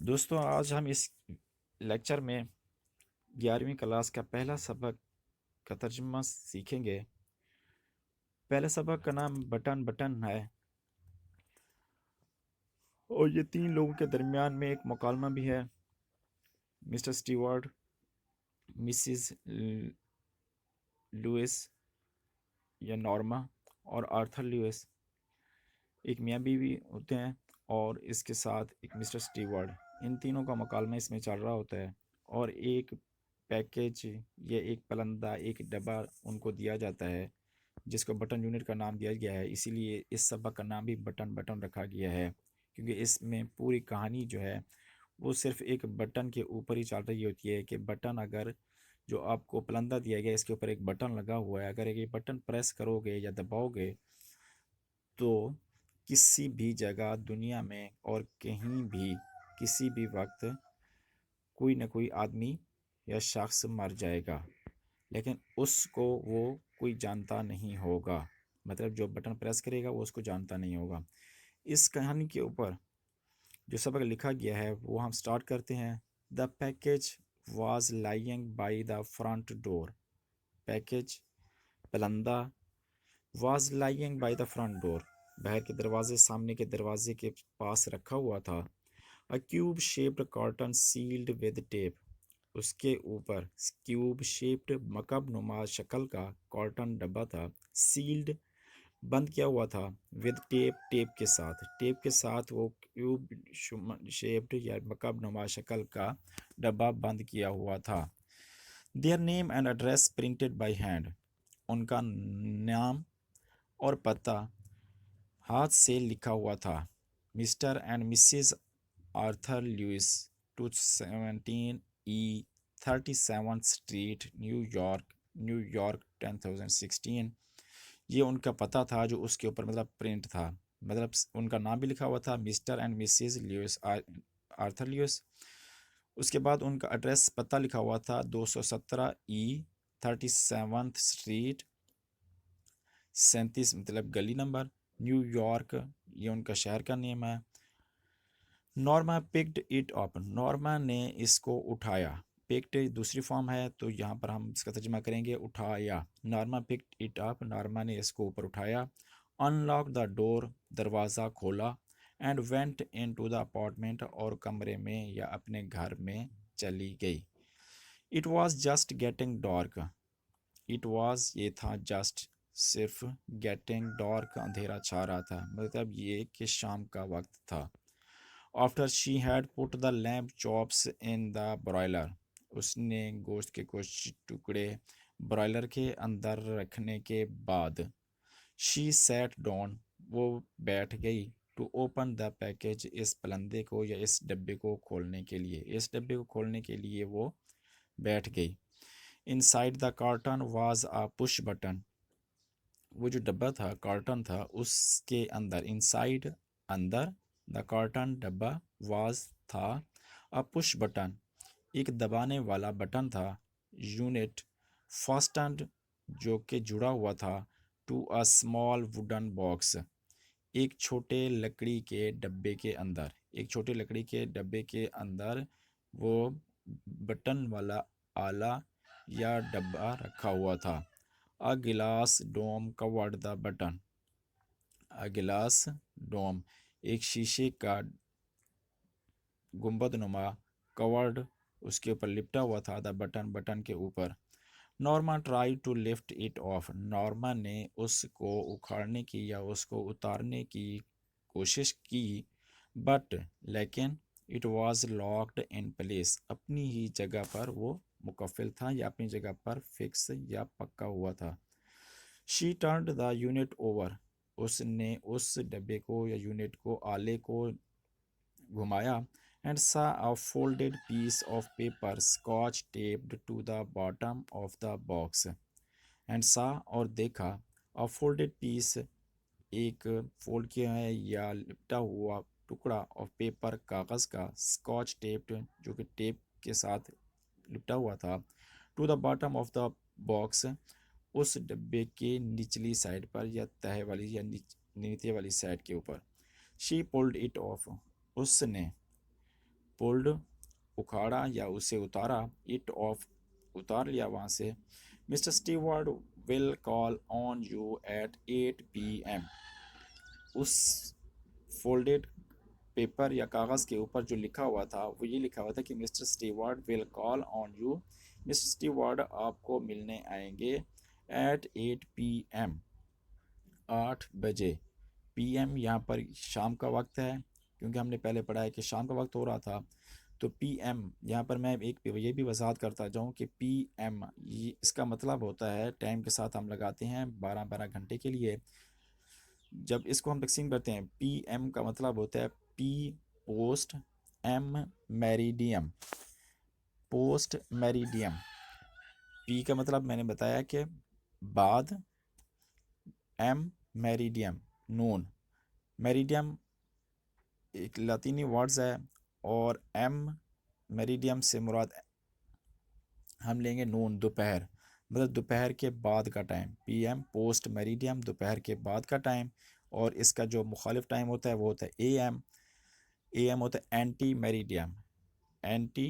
दोस्तों, आज हम इस लेक्चर में 11वीं क्लास का पहला सबक का तर्जुमा सीखेंगे। पहले सबक का नाम बटन बटन है और ये तीन लोगों के दरमियान में एक मुकालमा भी है। मिस्टर स्टीवर्ट, मिसिस लुइस या नॉर्मा और आर्थर लुइस, एक मियाँ बीवी होते हैं और इसके साथ एक मिस्टर स्टीवर्ट। इन तीनों का मुकालमा इसमें चल रहा होता है और एक पैकेज या एक पलंदा, एक डब्बा उनको दिया जाता है जिसको बटन यूनिट का नाम दिया गया है। इसीलिए इस सबक का नाम भी बटन बटन रखा गया है, क्योंकि इसमें पूरी कहानी जो है वो सिर्फ एक बटन के ऊपर ही चल रही होती है कि बटन, अगर जो आपको पलंदा दिया गया इसके ऊपर एक बटन लगा हुआ है, अगर ये बटन प्रेस करोगे या दबाओगे तो किसी भी जगह दुनिया में और कहीं भी किसी भी वक्त कोई ना कोई आदमी या शख्स मर जाएगा, लेकिन उसको वो कोई जानता नहीं होगा। मतलब जो बटन प्रेस करेगा वो उसको जानता नहीं होगा। इस कहानी के ऊपर जो सबक लिखा गया है वो हम स्टार्ट करते हैं। The package was lying by the front door. Package, पलंदा, was lying by the front door, बाहर के दरवाजे, सामने के दरवाजे के पास रखा हुआ था। A cube shaped carton sealed with tape, उसके ऊपर क्यूब शेप्ड मकब नुमा शक्ल का कॉटन डब्बा था। सील्ड, बंद किया हुआ था। विद टेप, टेप के साथ वो क्यूब शेप्ड या मकब नुमा शक्ल का डब्बा बंद किया हुआ था। Their name and address printed by hand, उनका नाम और पता हाथ से लिखा हुआ था। Mister and missus Arthur Lewis, 217 E 37 street, New York, New York 10016। ये उनका पता था जो उसके ऊपर मतलब प्रिंट था। मतलब उनका नाम भी लिखा हुआ था, mister and missus Lewis Arthur Lewis. उसके बाद उनका एड्रेस, पता लिखा हुआ था 217 ई 37 स्ट्रीट, 37 मतलब गली नंबर, न्यूयॉर्क ये उनका शहर का नेम है। Norma picked it up, Norma ने इसको उठाया। पिक्ड दूसरी फॉर्म है तो यहाँ पर हम इसका तर्जुमा करेंगे उठाया। Norma picked it up, Norma ने इसको ऊपर उठाया। अनलॉक द डोर, दरवाज़ा खोला। And went in to the apartment, और कमरे में या अपने घर में चली गई। It was just getting dark, it was ये था, जस्ट सिर्फ, गेटिंग डार्क अंधेरा छा रहा था, मतलब ये कि शाम का वक्त था। After she had put the lamp chops in the broiler, उसने गोश्त के कुछ टुकड़े ब्रॉयलर के अंदर रखने के बाद, शी सैट डाउन, वो बैठ गई, टू ओपन द पैकेज, इस पलंदे को या इस डब्बे को खोलने के लिए, इस डब्बे को खोलने के लिए वो बैठ गई। Inside the carton was a push button, वो जो डब्बा था, कार्टन था, उसके अंदर, इनसाइड अंदर, द कार्टन डब्बा, वाज था, अ पुश बटन एक दबाने वाला बटन था, यूनिट फास्टनड जो कि जुड़ा हुआ था, to a small wooden box, एक छोटे लकड़ी के डब्बे के अंदर, एक छोटे लकड़ी के डब्बे के अंदर वो बटन वाला आला या डब्बा रखा हुआ था। अ गिलास डोम कवर्ड द बटन, अ गिलास डोम एक शीशे का गुंबद नुमा, कवर्ड उसके ऊपर लिपटा हुआ था, द बटन बटन के ऊपर। Norma try to lift it off, Norma ने उसको उखाड़ने की या उसको उतारने की कोशिश की, बट लेकिन, it was locked in place, अपनी ही जगह पर वो मुकफ़िल था या अपनी जगह पर फिक्स या पक्का हुआ था। She turned the unit over, उसने उस डब्बे को या यूनिट को, आले को घुमाया। And saw a folded piece of paper scotch taped to the bottom of the box, and saw और देखा, अ फोल्डेड पीस एक फोल्ड किया है या लिपटा हुआ टुकड़ा, ऑफ पेपर कागज़ का, स्कॉच टेप्ड जो कि टेप के साथ लिपटा हुआ था, to the bottom of the box उस डब्बे के निचली साइड पर या तह वाली या नीचे वाली साइड के ऊपर। शी पुल्ड इट ऑफ, उसने पुल्ड उखाड़ा या उसे उतारा, इट ऑफ उतार लिया वहाँ से। Mister Steward will call on you at 8 p.m. उस फोल्डेड पेपर या कागज़ के ऊपर जो लिखा हुआ था वो ये लिखा हुआ था कि mister Steward will call on you, mister steward आपको मिलने आएंगे एट 8 p.m. 8 बजे। पीएम यहाँ पर शाम का वक्त है, क्योंकि हमने पहले पढ़ा है कि शाम का वक्त हो रहा था। तो पीएम यहाँ पर मैं एक ये भी वजाहत करता जाऊँ कि पीएम ये इसका मतलब होता है, टाइम के साथ हम लगाते हैं 12-12 घंटे के लिए। जब इसको हम तकसीम करते हैं, पीएम का मतलब होता है P post, M meridiem, post meridiem. P का मतलब मैंने बताया कि बाद, एम मेरिडियम नून, मेरिडियम एक लातीनी वर्ड्स है, और एम मेरिडियम से मुराद हम लेंगे नून, दोपहर, मतलब दोपहर के बाद का टाइम। पीएम पोस्ट मेरिडियम, दोपहर के बाद का टाइम। और इसका जो मुखालिफ टाइम होता है वो होता है एएम। एएम होता है एंटी मेरिडियम, एंटी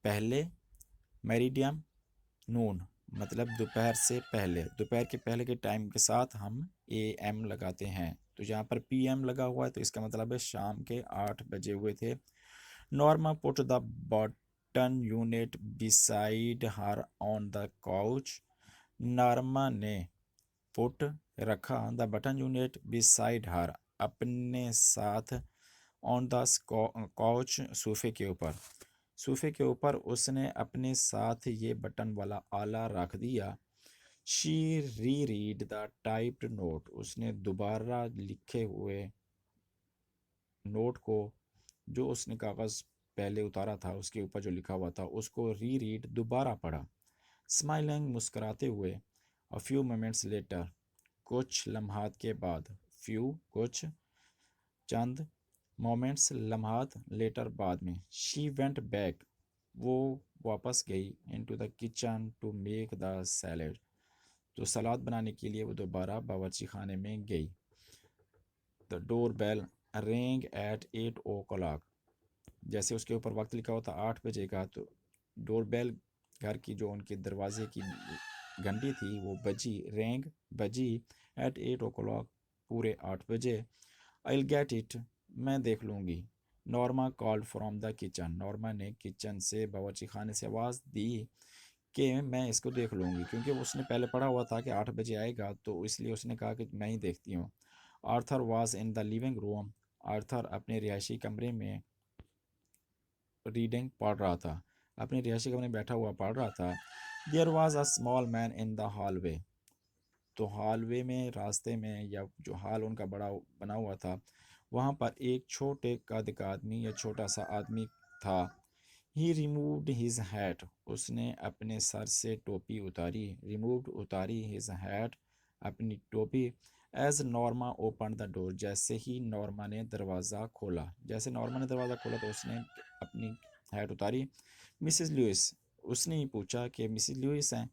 पहले, मेरिडियम नून, मतलब दोपहर से पहले, दोपहर के पहले के टाइम के साथ हम एएम लगाते हैं। तो यहाँ पर पीएम लगा हुआ है तो इसका मतलब है शाम के 8 बजे हुए थे। Norma put the button unit beside her on the couch. Norma ने पुट रखा the button unit beside her अपने साथ, ऑन द काउच सोफे के ऊपर, सोफे के ऊपर उसने अपने साथ ये बटन वाला आला रख दिया। शी री रीड द टाइप्ड नोट, उसने दोबारा लिखे हुए नोट को, जो उसने कागज़ पहले उतारा था उसके ऊपर जो लिखा हुआ था उसको री रीड दोबारा पढ़ा। स्माइलिंग मुस्कुराते हुए, अ फ्यू मोमेंट्स लेटर, कुछ लम्हात के बाद, फ्यू कुछ, चंद, मोमेंट्स लम्हात, लेटर बाद में। शी वेंट बैक, वो वापस गई, into the kitchen to make the salad, तो सलाद बनाने के लिए वो दोबारा बावर्ची खाने में गई। द डोर बेल रेंग एट 8 o'clock, जैसे उसके ऊपर वक्त लिखा होता 8 बजे का, तो डोर बेल घर की जो उनके दरवाजे की घंटी थी वो बजी, रेंग बजी, एट 8 o'clock पूरे 8 बजे। आई गेट इट, मैं देख लूँगी। Norma called from the kitchen, Norma ने किचन से बावर्ची खाने से आवाज़ दी कि मैं इसको देख लूँगी, क्योंकि उसने पहले पढ़ा हुआ था कि 8 बजे आएगा, तो इसलिए उसने कहा कि मैं ही देखती हूँ। Arthur was in the living room, Arthur अपने रिहायशी कमरे में रीडिंग पढ़ रहा था, अपने रिहायशी कमरे में बैठा हुआ पढ़ रहा था। There was a small man in the hallway, तो हॉलवे में, रास्ते में, या जो हॉल उनका बड़ा बना हुआ था, वहाँ पर एक छोटे कद का आदमी या छोटा सा आदमी था। ही रिमूव्ड हिज हैट, उसने अपने सर से टोपी उतारी, रिमूव्ड उतारी, हिज हैट अपनी टोपी। As Norma open the door, जैसे ही नॉर्मा ने दरवाज़ा खोला, जैसे नॉर्मा ने दरवाज़ा खोला तो उसने अपनी हैट उतारी। मिसिस लुइस, उसने ही पूछा कि मिसिस लुइस हैं।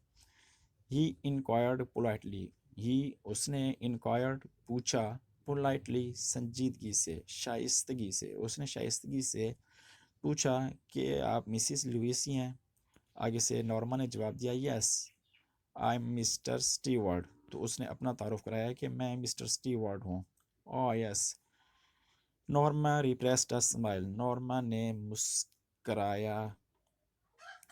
ही इंक्वायर्ड पोलाइटली, ही उसने इंक्वायर्ड पूछा, पोलाइटली संजीदगी से, शाइस्तगी से, उसने शाइस्तगी से पूछा कि आप मिसिस लुइस ही हैं। आगे से नॉर्मा ने जवाब दिया, yes I am mister steward, तो उसने अपना तारुफ कराया कि मैं मिस्टर स्टीवर्ड हूँ। Oh yes. Norma repressed a smile, Norma ने मुस्कराया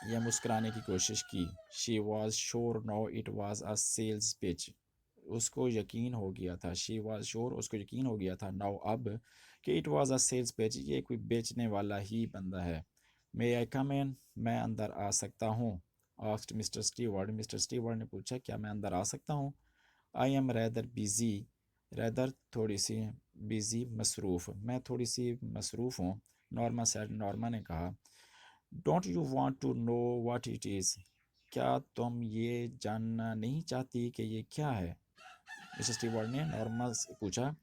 या मुस्कुराने की कोशिश की। She was sure no it was a sales pitch, उसको यकीन हो गया था, शी वॉज श्योर, उसको यकीन हो गया था, नाउ अब, कि it was a sales pitch, ये कोई बेचने वाला ही बंदा है। मे आई कम इन, मैं अंदर आ सकता हूँ। Asked mister steward, mister steward ने पूछा क्या मैं अंदर आ सकता हूँ। I am rather busy, rather थोड़ी सी, बिजी मसरूफ़, मैं थोड़ी सी मसरूफ़ हूँ। नॉर्मा सेड, नॉर्मा ने कहा। Don't you want to know what it is, क्या तुम ये जानना नहीं चाहती कि ये क्या है। मिसेस स्टीवर्ड ने नॉर्मा से पूछा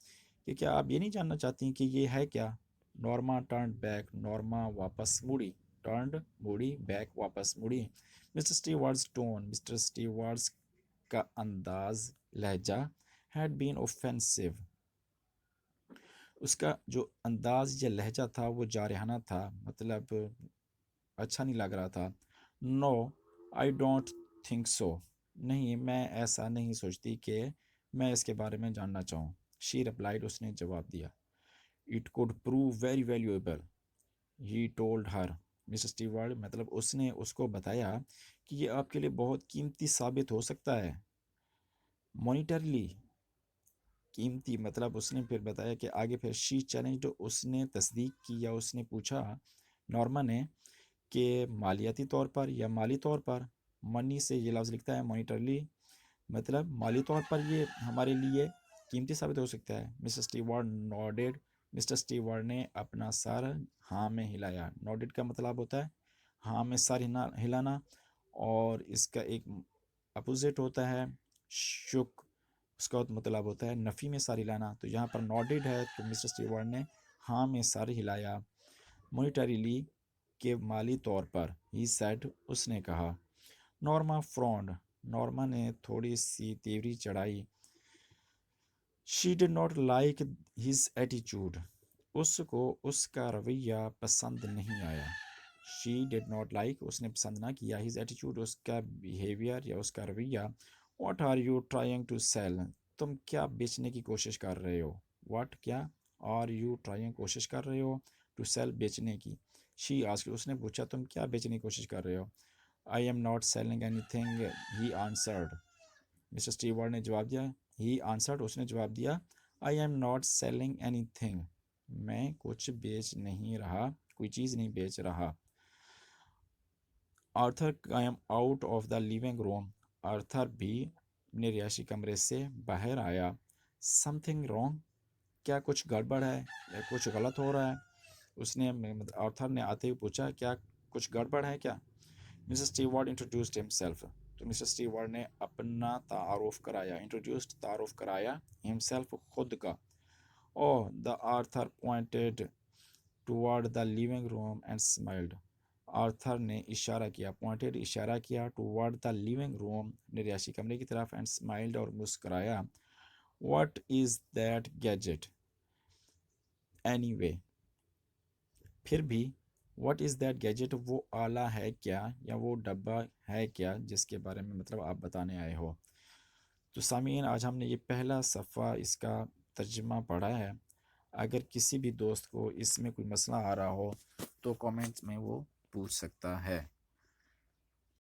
कि क्या आप ये नहीं जानना चाहती कि ये है क्या। नॉर्मा टर्न बैक, नॉर्मा वापस मुड़ी, टर्नड मुड़ी, बैक वापस मुड़ी। Mister stewards tone, mister stewards का अंदाज, लहजा, हैड बीन ऑफेंसिव, उसका जो अंदाज़ या लहजा था वो जारहाना था, मतलब अच्छा नहीं लग रहा था। No, I don't think so. नहीं, मैं ऐसा नहीं सोचती कि मैं इसके बारे में जानना चाहूँ। शी रिप्लाइड, उसने जवाब दिया। It could prove very valuable, he told her. Miss steward, मतलब उसने उसको बताया कि ये आपके लिए बहुत कीमती साबित हो सकता है। मॉनिटरली, कीमती, मतलब उसने फिर बताया कि आगे फिर शी चैलेंज्ड, उसने तस्दीक की या उसने पूछा नॉर्मा ने कि मालियाती तौर पर या माली तौर पर। मनी से ये लफ्ज़ लिखता है मॉनिटरली, मतलब माली तौर पर ये हमारे लिए कीमती साबित हो सकता है। Mister steward nodded, mister steward ने अपना सर हाँ में हिलाया। नॉडेड का मतलब होता है हाँ में सर हिलाना, और इसका एक अपोजिट होता है शुक, उसका मतलब होता है नफ़ी में सर हिलाना। तो यहाँ पर नॉडेड है तो मिस्टर स्टीवर्ड ने हाँ में सर हिलाया। मॉनिटरीली, के माली तौर पर। ही सेड, उसने कहा। नॉर्मा फ्रॉन्ड, नॉर्मा ने थोड़ी सी तेवरी चढ़ाई। She did not like his attitude, उसको उसका रवैया पसंद नहीं आया। शी डिड नॉट लाइक, उसने पसंद ना किया, हिज एटीट्यूड, उसका बिहेवियर या उसका रवैया। What are you trying to sell, तुम क्या बेचने की कोशिश कर रहे हो। व्हाट, क्या, आर यू ट्राइंग, कोशिश कर रहे हो, टू सेल, बेचने की। शी आस्क्ड, उसने पूछा तुम क्या बेचने की कोशिश कर रहे हो। I am not selling anything, he answered, mister steward ने जवाब दिया। ही आंसर्ड, उसने जवाब दिया। I am not selling anything, मैं कुछ बेच नहीं रहा, कोई चीज़ नहीं बेच रहा। आर्थर कायम out of the living room, Arthur भी अपने रिहायशी कमरे से बाहर आया। समथिंग रॉन्ग, क्या कुछ गड़बड़ है या कुछ गलत हो रहा है। उसने आर्थर ने आते हुए पूछा क्या कुछ गड़बड़ है क्या। मिस्टर स्टीवर्ड इंट्रोड्यूस्ड हिमसेल्फ, तो मिस्टर स्टीवर्ड ने अपना तारुफ कराया। इंट्रोड्यूस्ड, तारुफ कराया। हिमसेल्फ, खुद का। Oh, the Arthur pointed toward the living room and smiled, Arthur ने इशारा किया, पॉइंटेड, इशारा किया, टुवर्ड द लिविंग रूम, निर्याशी कमरे की तरफ, एंड स्माइल्ड, और मुस्कराया। What is that gadget anyway, फिर भी व्हाट इज़ दैट गैजेट, वो आला है क्या या वो डब्बा है क्या जिसके बारे में मतलब आप बताने आए हो। तो सामीन, आज हमने ये पहला सफ़ा इसका तर्जमा पढ़ा है। अगर किसी भी दोस्त को इसमें कोई मसला आ रहा हो तो कमेंट्स में वो पूछ सकता है।